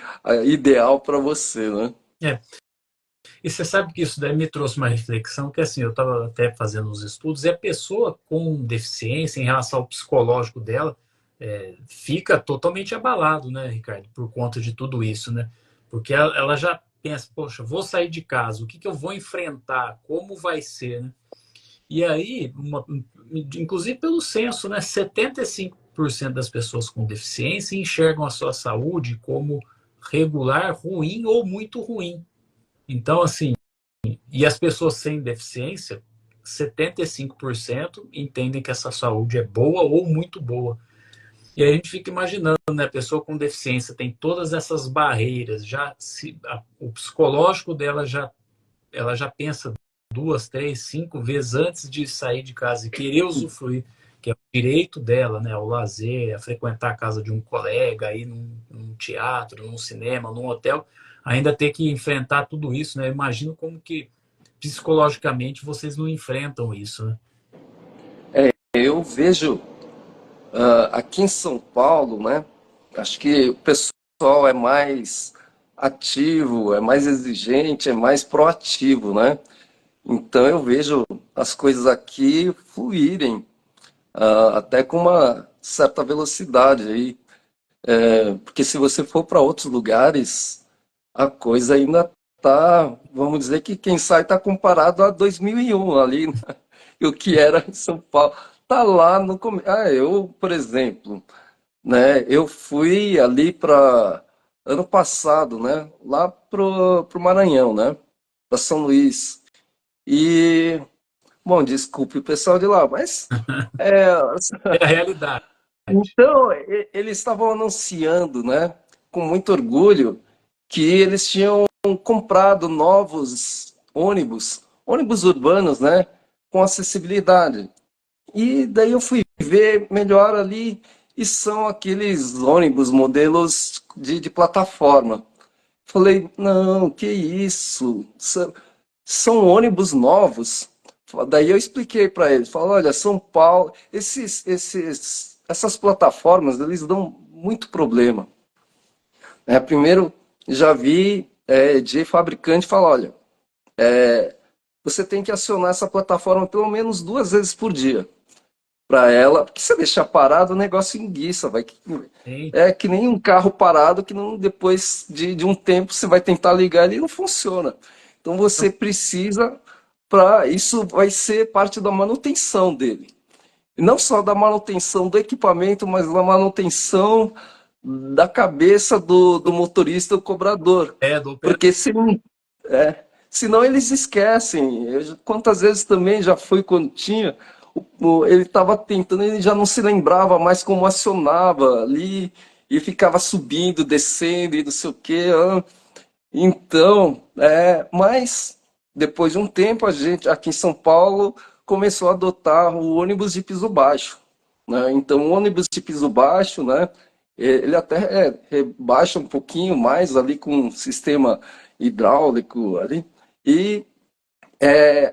ideal para você, né? É. E você sabe que isso daí me trouxe uma reflexão, que assim, eu estava até fazendo os estudos, e a pessoa com deficiência, em relação ao psicológico dela, fica totalmente abalado, né, Ricardo, por conta de tudo isso, né? Porque ela já pensa, poxa, vou sair de casa, o que, que eu vou enfrentar? Como vai ser, né? E aí, inclusive pelo censo, né, 75% das pessoas com deficiência enxergam a sua saúde como regular, ruim ou muito ruim. Então, assim, e as pessoas sem deficiência, 75% entendem que essa saúde é boa ou muito boa. E aí a gente fica imaginando, né, a pessoa com deficiência tem todas essas barreiras, o psicológico dela ela já pensa 2, 3, 5 vezes antes de sair de casa e querer usufruir, que é o direito dela, né, ao lazer, a frequentar a casa de um colega, ir num teatro, num cinema, num hotel, ainda ter que enfrentar tudo isso, né? Eu imagino como que psicologicamente vocês não enfrentam isso, né? Eu vejo aqui em São Paulo, né? Acho que o pessoal é mais ativo, é mais exigente, é mais proativo, né? Então eu vejo as coisas aqui fluírem até com uma certa velocidade aí. Porque se você for para outros lugares, a coisa ainda tá, vamos dizer que quem sai está comparado a 2001 ali, né? E o que era em São Paulo. Tá lá no começo. Eu, por exemplo, né, eu fui ali para ano passado, né, lá pro Maranhão, né, para São Luís. E, bom, desculpe o pessoal de lá, mas é, É a realidade. então, eles estavam anunciando, né, com muito orgulho, que eles tinham comprado novos ônibus urbanos, né, com acessibilidade. E daí eu fui ver melhor ali, e são aqueles ônibus, modelos de plataforma. Falei, não, que isso? São ônibus novos. Daí eu expliquei para eles, falei, olha, São Paulo, essas plataformas, eles dão muito problema. Primeiro, já vi de fabricante falar, olha, você tem que acionar essa plataforma pelo menos 2 vezes por dia para ela, porque se deixar parado, o negócio enguiça, Sim. é que nem um carro parado que não, depois de um tempo você vai tentar ligar ele e não funciona. Então você precisa para isso vai ser parte da manutenção dele. E não só da manutenção do equipamento, mas da manutenção da cabeça do motorista, do cobrador. Do operador. Porque senão eles esquecem. Quantas vezes também já foi quando tinha, ele estava tentando, ele já não se lembrava mais como acionava ali, e ficava subindo, descendo e não sei o quê. Então, mas depois de um tempo, a gente aqui em São Paulo começou a adotar o ônibus de piso baixo, né? Então, o ônibus de piso baixo, né? Ele até rebaixa um pouquinho mais ali com um sistema hidráulico ali, e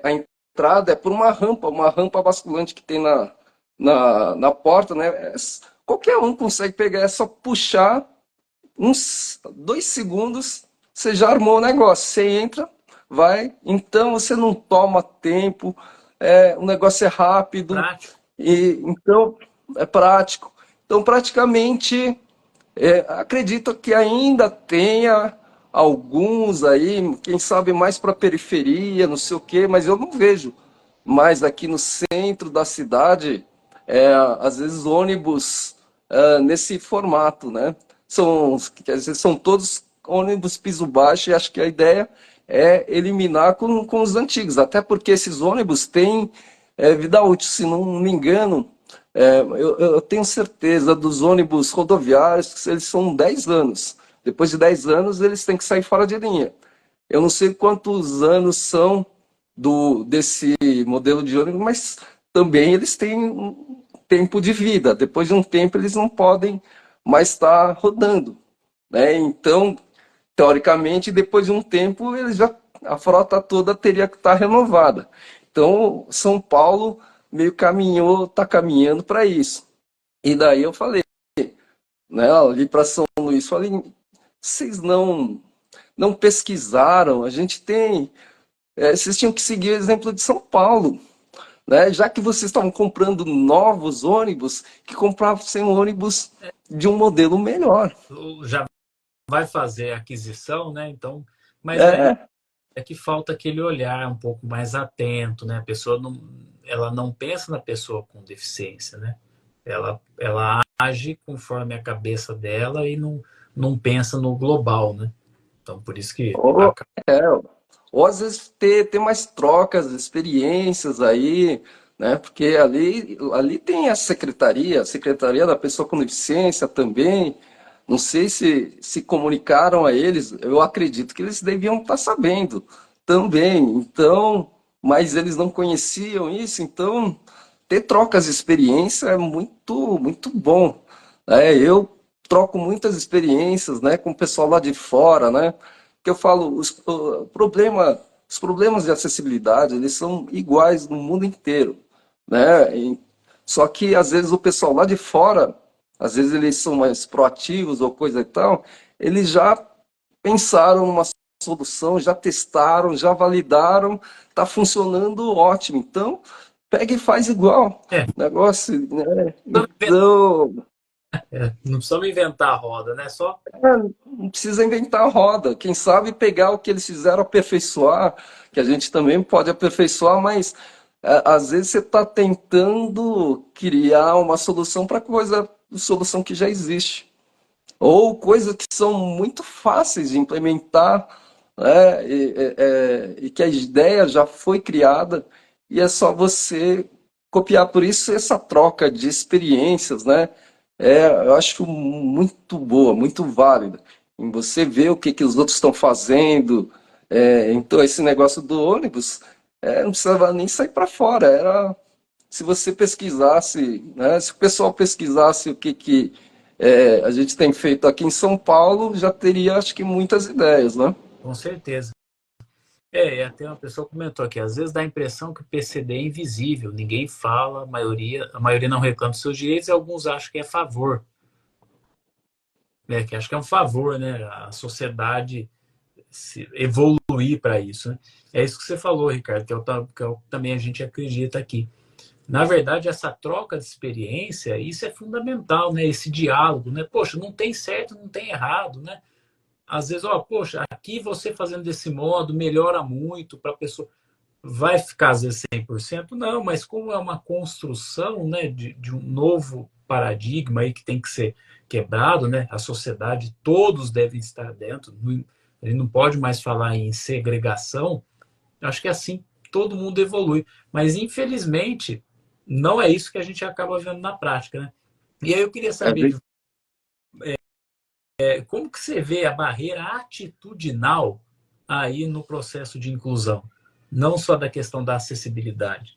a entrada é por uma rampa basculante que tem na porta, né? Qualquer um consegue pegar, é só puxar uns 2 segundos, você já armou o negócio. Você entra, vai, então você não toma tempo, o negócio é rápido, Prático. e então é prático. Então, praticamente, acredito que ainda tenha alguns aí, quem sabe mais para periferia, não sei o quê, mas eu não vejo mais aqui no centro da cidade, às vezes ônibus nesse formato, né? Quer dizer, são todos ônibus piso baixo e acho que a ideia é eliminar com os antigos, até porque esses ônibus têm vida útil, se não me engano, eu tenho certeza dos ônibus rodoviários que eles são 10 anos. Depois de 10 anos, eles têm que sair fora de linha. Eu não sei quantos anos são desse modelo de ônibus, mas também eles têm um tempo de vida. Depois de um tempo, eles não podem mais estar rodando, né? Então, teoricamente, depois de um tempo, a frota toda teria que estar renovada. Então, São Paulo meio está caminhando para isso. E daí eu falei, né, ali para São Luís, falei, vocês não pesquisaram, a gente tem, vocês tinham que seguir o exemplo de São Paulo, né? Já que vocês estavam comprando novos ônibus, que comprassem um ônibus de um modelo melhor. Já vai fazer a aquisição, né? Então Mas É, é que falta aquele olhar um pouco mais atento, né? A pessoa não, ela não pensa na pessoa com deficiência, né? Ela age conforme a cabeça dela e não pensa no global, né? Então, por isso que ou, acaba. é, ou às vezes ter mais trocas, experiências aí, né? Porque ali tem a secretaria da pessoa com deficiência também. Não sei se comunicaram a eles, eu acredito que eles deviam estar sabendo também. Então, mas eles não conheciam isso, então ter trocas de experiência é muito, muito bom. Eu troco muitas experiências, né, com o pessoal lá de fora, né? Que eu falo, os problemas de acessibilidade, eles são iguais no mundo inteiro, né? Só que às vezes o pessoal lá de fora, às vezes eles são mais proativos ou coisa e tal, eles já pensaram numa solução, já testaram, já validaram, está funcionando ótimo. Então, pega e faz igual. É, Negócio, né? não Então, não precisamos inventar a roda, né? Só não precisa inventar a roda. Quem sabe pegar o que eles fizeram, aperfeiçoar, que a gente também pode aperfeiçoar, mas às vezes você está tentando criar uma solução para coisa, solução que já existe. Ou coisas que são muito fáceis de implementar, né? E que a ideia já foi criada e é só você copiar. Por isso, essa troca de experiências, né? Eu acho muito boa, muito válida. Em você ver o que os outros estão fazendo. Então, esse negócio do ônibus, não precisava nem sair para fora. Era se você pesquisasse, né, se o pessoal pesquisasse o que a gente tem feito aqui em São Paulo, já teria, acho que, muitas ideias, né? com certeza. E até uma pessoa comentou aqui, às vezes dá a impressão que o PCD é invisível, ninguém fala, a maioria não reclama dos seus direitos e alguns acham que é favor, né? Que acho que é um favor, né? A sociedade se evoluir para isso, né? É isso que você falou, Ricardo, que também a gente acredita aqui. Na verdade, essa troca de experiência, isso é fundamental, né? Esse diálogo, né? Poxa, não tem certo, não tem errado, né? Às vezes, ó, poxa, aqui você fazendo desse modo melhora muito para a pessoa. Vai ficar, às vezes, 100%? Não, mas como é uma construção, né, de um novo paradigma aí que tem que ser quebrado, né? A sociedade, todos devem estar dentro. A gente não pode mais falar em segregação. Acho que é assim todo mundo evolui. Mas, infelizmente, não é isso que a gente acaba vendo na prática, né? E aí eu queria É, saber como que você vê a barreira atitudinal aí no processo de inclusão, não só da questão da acessibilidade.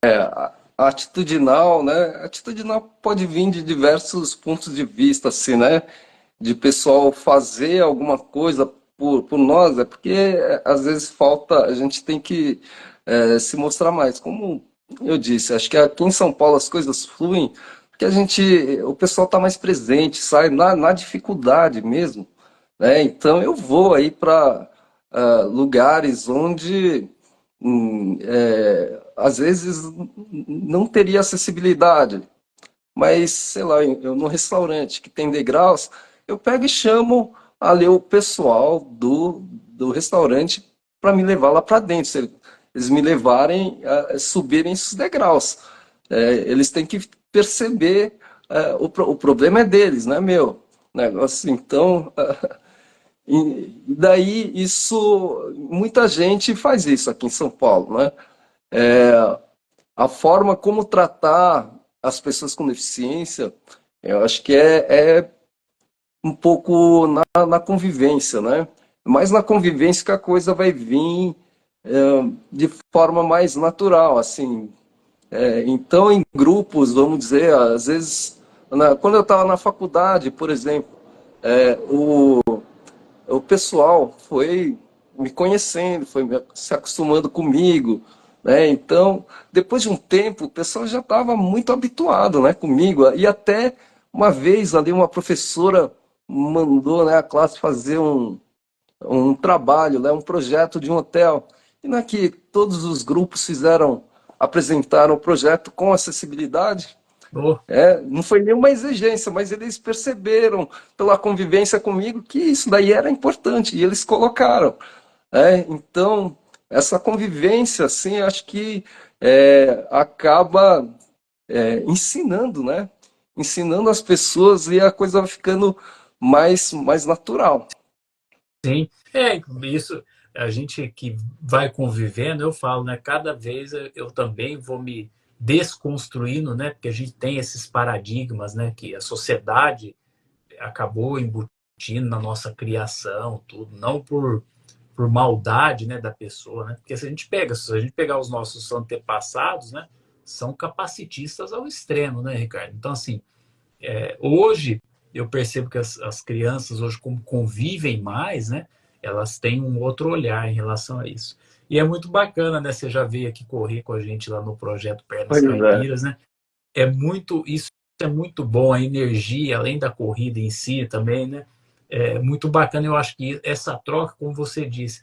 a atitudinal, né? A atitudinal pode vir de diversos pontos de vista, assim, né? De pessoal fazer alguma coisa por nós, é porque às vezes falta, a gente tem que se mostrar mais. Como eu disse, acho que aqui em São Paulo as coisas fluem, porque o pessoal está mais presente, sai na dificuldade mesmo, né? Então eu vou aí para lugares onde às vezes não teria acessibilidade, mas, sei lá, eu num restaurante que tem degraus, eu pego e chamo ali o pessoal do restaurante para me levar lá para dentro. Se eles me levarem a subirem esses degraus. Eles têm que perceber, o problema é deles, não é meu. Negócio, então, e daí isso, muita gente faz isso aqui em São Paulo, né? A forma como tratar as pessoas com deficiência, eu acho que é um pouco na convivência, né? Mais na convivência que a coisa vai vir de forma mais natural, assim. Então, em grupos, vamos dizer, às vezes, quando eu estava na faculdade, por exemplo, o pessoal foi me conhecendo, foi se acostumando comigo, né? Então, depois de um tempo, o pessoal já estava muito habituado, né, comigo. E até uma vez ali uma professora mandou, né, a classe fazer um trabalho, né, um projeto de um hotel. E não é que todos os grupos apresentaram o projeto com acessibilidade. Oh, Não foi nenhuma exigência, mas eles perceberam pela convivência comigo que isso daí era importante e eles colocaram. Então, essa convivência, assim, acho que acaba ensinando, né? Ensinando as pessoas e a coisa vai ficando mais natural. sim. Isso, a gente que vai convivendo, eu falo, né? Cada vez eu também vou me desconstruindo, né? Porque a gente tem esses paradigmas, né? Que a sociedade acabou embutindo na nossa criação, tudo, não por maldade, né, da pessoa, né? Porque se a gente pegar os nossos antepassados, né, são capacitistas ao extremo, né, Ricardo? Então, assim, hoje eu percebo que as crianças hoje como convivem mais, né, elas têm um outro olhar em relação a isso. E é muito bacana, né? Você já veio aqui correr com a gente lá no projeto Pernas Pois é. Caipiras, né? Isso é muito bom, a energia, além da corrida em si também, né? É muito bacana. Eu acho que essa troca, como você disse,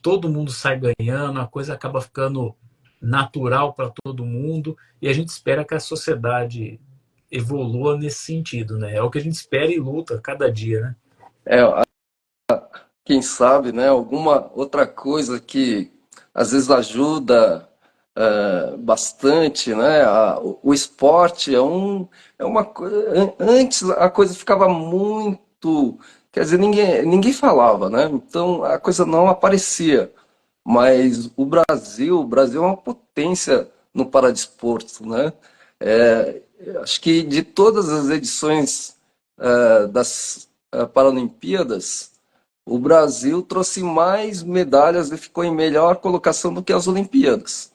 todo mundo sai ganhando, a coisa acaba ficando natural para todo mundo e a gente espera que a sociedade evolua nesse sentido, né? É o que a gente espera e luta cada dia, né? É, quem sabe, né? Alguma outra coisa que às vezes ajuda bastante, né? O esporte é uma coisa. Antes a coisa ficava muito. Quer dizer, ninguém falava, né? Então a coisa não aparecia. Mas o Brasil é uma potência no paradesporto, né? Acho que de todas as edições das Paralimpíadas, o Brasil trouxe mais medalhas e ficou em melhor colocação do que as Olimpíadas.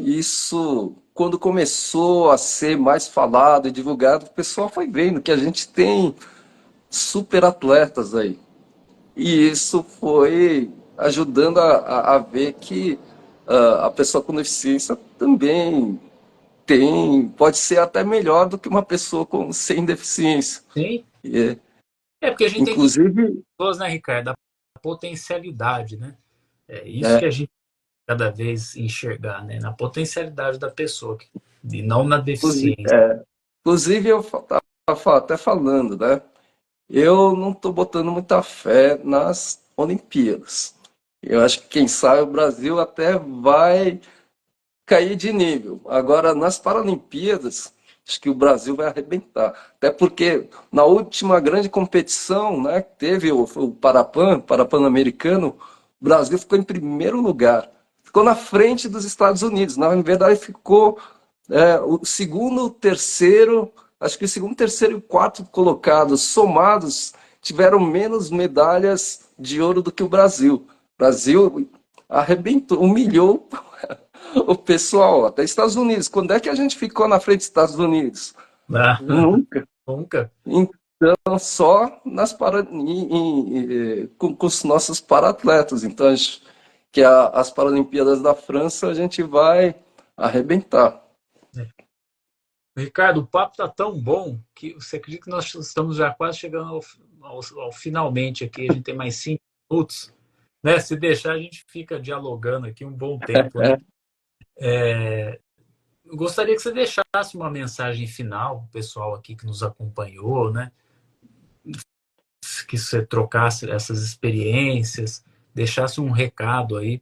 Isso, quando começou a ser mais falado e divulgado, o pessoal foi vendo que a gente tem super atletas aí. E isso foi ajudando a ver que a pessoa com deficiência também pode ser até melhor do que uma pessoa sem deficiência. Sim. E, Porque a gente tem que inclusive, pessoas, né, Ricardo, a potencialidade, né? É isso que é, a gente cada vez enxergar, né? Na potencialidade da pessoa e não na inclusive, deficiência. eu estava até falando, né? Eu não estou botando muita fé nas Olimpíadas. Eu acho que, quem sabe, o Brasil até vai cair de nível. Agora, nas Paralimpíadas, acho que o Brasil vai arrebentar. Até porque na última grande competição, né, que teve o Parapan-Americano, o Brasil ficou em primeiro lugar. Ficou na frente dos Estados Unidos. Na verdade, ficou o segundo, o terceiro, acho que o segundo, terceiro e o quarto colocados somados tiveram menos medalhas de ouro do que o Brasil. O Brasil arrebentou, humilhou o pessoal, até Estados Unidos. Quando é que a gente ficou na frente dos Estados Unidos? Ah, Nunca. nunca. Então, só com os nossos para-atletas. Então, acho que as Paralimpíadas da França a gente vai arrebentar. Ricardo, o papo está tão bom que você acredita que nós estamos já quase chegando ao finalmente aqui. A gente tem mais 5 minutos, né? Se deixar, a gente fica dialogando aqui um bom tempo, né? Eu gostaria que você deixasse uma mensagem final para o pessoal aqui que nos acompanhou, né? Que você trocasse essas experiências, deixasse um recado aí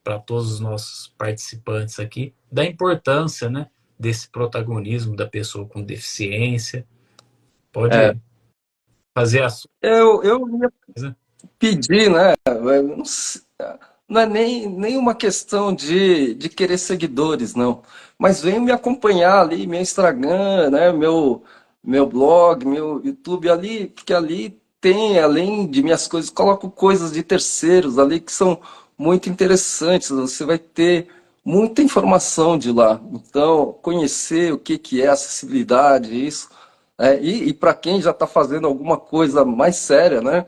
para todos os nossos participantes aqui da importância, né, desse protagonismo da pessoa com deficiência. É, Pode fazer a sua eu ia coisa. pedir, né? Não é nem uma questão de querer seguidores, não. Mas venham me acompanhar ali, meu Instagram, né? Meu blog, meu YouTube ali, porque ali tem, além de minhas coisas, coloco coisas de terceiros ali que são muito interessantes. Você vai ter muita informação de lá. Então, conhecer o que é acessibilidade, isso. E para quem já está fazendo alguma coisa mais séria, né?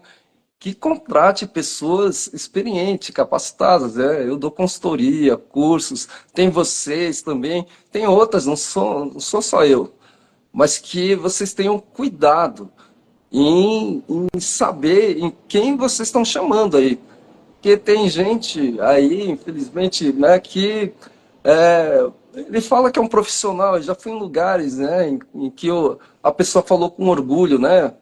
Que contrate pessoas experientes, capacitadas. Eu dou consultoria, cursos, tem vocês também, tem outras, não sou só eu, mas que vocês tenham cuidado em saber em quem vocês estão chamando aí. Porque tem gente aí, infelizmente, né, que ele fala que é um profissional. Eu já fui em lugares, né, em que a pessoa falou com orgulho, né,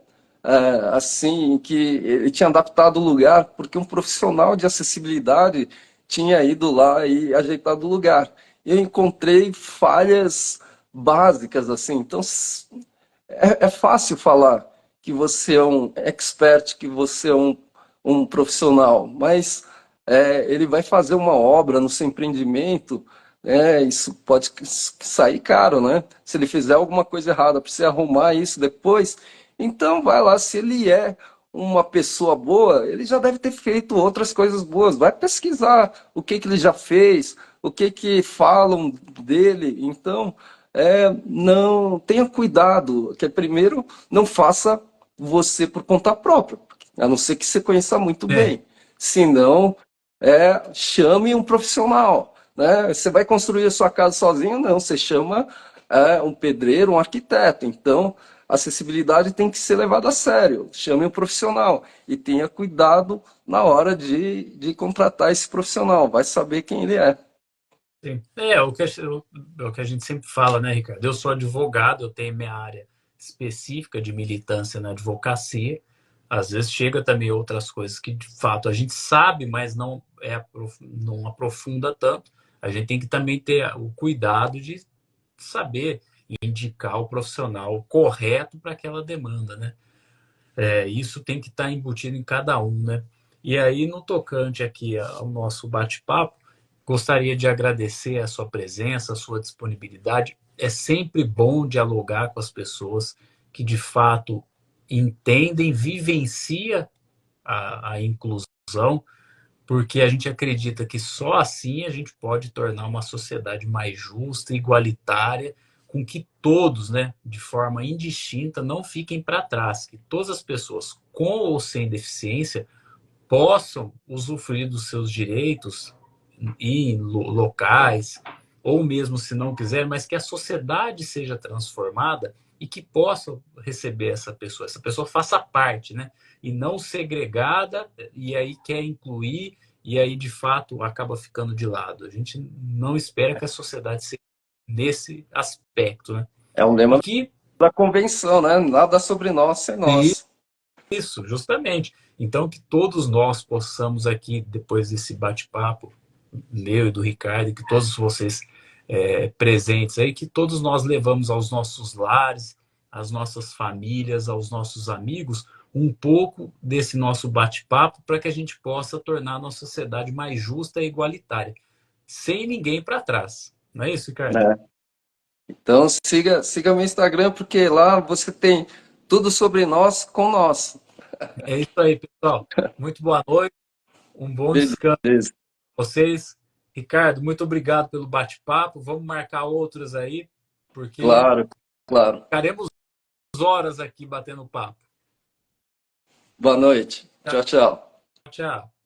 assim, que ele tinha adaptado o lugar porque um profissional de acessibilidade tinha ido lá e ajeitado o lugar. Eu encontrei falhas básicas, assim. Então, é fácil falar que você é um expert, que você é um profissional, mas ele vai fazer uma obra no seu empreendimento, isso pode sair caro, né? Se ele fizer alguma coisa errada, precisa arrumar isso depois. Então, vai lá, se ele é uma pessoa boa, ele já deve ter feito outras coisas boas. Vai pesquisar o que ele já fez, o que falam dele. Então, não tenha cuidado, que primeiro não faça você por conta própria, a não ser que você conheça muito É, bem. Senão, chame um profissional. Né? Você vai construir a sua casa sozinho? Não, você chama um pedreiro, um arquiteto. Então, a acessibilidade tem que ser levada a sério. Chame um profissional e tenha cuidado na hora de contratar esse profissional. Vai saber quem ele é. sim. É o que a gente sempre fala, né, Ricardo? Eu sou advogado, eu tenho minha área específica de militância na advocacia. Às vezes chega também outras coisas que, de fato, a gente sabe, mas não aprofunda tanto. A gente tem que também ter o cuidado de saber indicar o profissional correto para aquela demanda, né? Isso tem que estar embutido em cada um, né? E aí, no tocante aqui ao nosso bate-papo, gostaria de agradecer a sua presença, a sua disponibilidade. É sempre bom dialogar com as pessoas que, de fato, entendem, vivencia a inclusão, porque a gente acredita que só assim a gente pode tornar uma sociedade mais justa, igualitária, com que todos, né, de forma indistinta, não fiquem para trás, que todas as pessoas com ou sem deficiência possam usufruir dos seus direitos em locais, ou mesmo se não quiser, mas que a sociedade seja transformada e que possa receber essa pessoa faça parte, né? E não segregada, e aí quer incluir, e aí de fato acaba ficando de lado. A gente não espera que a sociedade seja nesse aspecto, né? É um E lema que da convenção, né? Nada sobre nós sem nós. isso, justamente. Então, que todos nós possamos aqui, depois desse bate-papo, meu e do Ricardo, e que todos vocês presentes aí, que todos nós levamos aos nossos lares, às nossas famílias, aos nossos amigos, um pouco desse nosso bate-papo para que a gente possa tornar a nossa sociedade mais justa e igualitária, sem ninguém para trás. Não é isso, Ricardo? Né? Então siga meu Instagram, porque lá você tem tudo sobre nós com nós. É isso aí, pessoal. Muito boa noite, um bom descanso Beleza. para vocês. Ricardo, muito obrigado pelo bate-papo. Vamos marcar outros aí, porque Claro, claro. ficaremos horas aqui batendo papo. Boa noite. Tchau, tchau. Tchau.